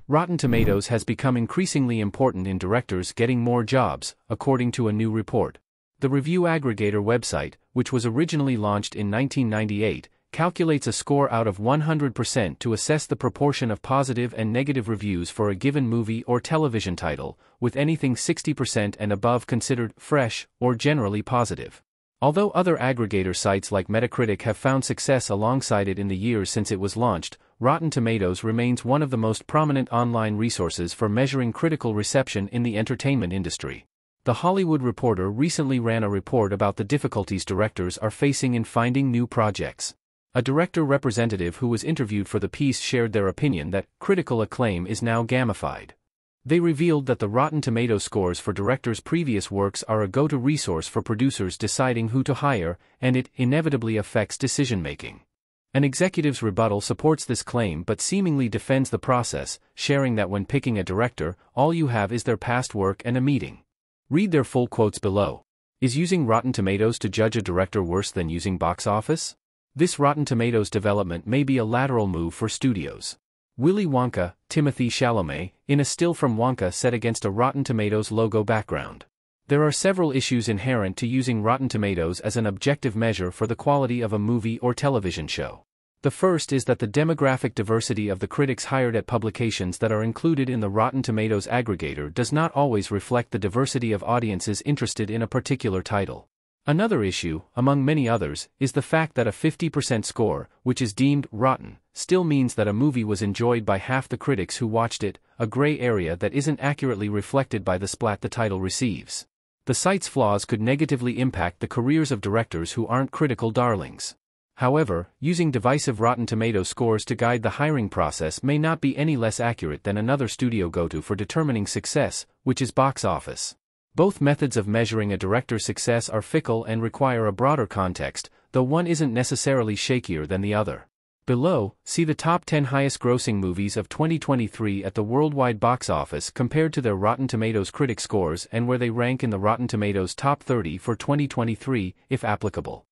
Rotten Tomatoes has become increasingly important in directors getting more jobs, according to a new report. The review aggregator website, which was originally launched in 1998, calculates a score out of 100% to assess the proportion of positive and negative reviews for a given movie or television title, with anything 60% and above considered fresh or generally positive. Although other aggregator sites like Metacritic have found success alongside it in the years since it was launched, Rotten Tomatoes remains one of the most prominent online resources for measuring critical reception in the entertainment industry. The Hollywood Reporter recently ran a report about the difficulties directors are facing in finding new projects. A director representative who was interviewed for the piece shared their opinion that critical acclaim is now gamified. They revealed that the Rotten Tomatoes scores for directors' previous works are a go-to resource for producers deciding who to hire, and it inevitably affects decision-making. An executive's rebuttal supports this claim but seemingly defends the process, sharing that when picking a director, all you have is their past work and a meeting. Read their full quotes below. Is using Rotten Tomatoes to judge a director worse than using Box Office? This Rotten Tomatoes development may be a lateral move for studios. Willy Wonka, Timothée Chalamet, in a still from Wonka set against a Rotten Tomatoes logo background. There are several issues inherent to using Rotten Tomatoes as an objective measure for the quality of a movie or television show. The first is that the demographic diversity of the critics hired at publications that are included in the Rotten Tomatoes aggregator does not always reflect the diversity of audiences interested in a particular title. Another issue, among many others, is the fact that a 50% score, which is deemed rotten, still means that a movie was enjoyed by half the critics who watched it, a gray area that isn't accurately reflected by the splat the title receives. The site's flaws could negatively impact the careers of directors who aren't critical darlings. However, using divisive Rotten Tomatoes scores to guide the hiring process may not be any less accurate than another studio go-to for determining success, which is Box Office. Both methods of measuring a director's success are fickle and require a broader context, though one isn't necessarily shakier than the other. Below, see the top 10 highest-grossing movies of 2023 at the worldwide box office compared to their Rotten Tomatoes critic scores and where they rank in the Rotten Tomatoes top 30 for 2023, if applicable.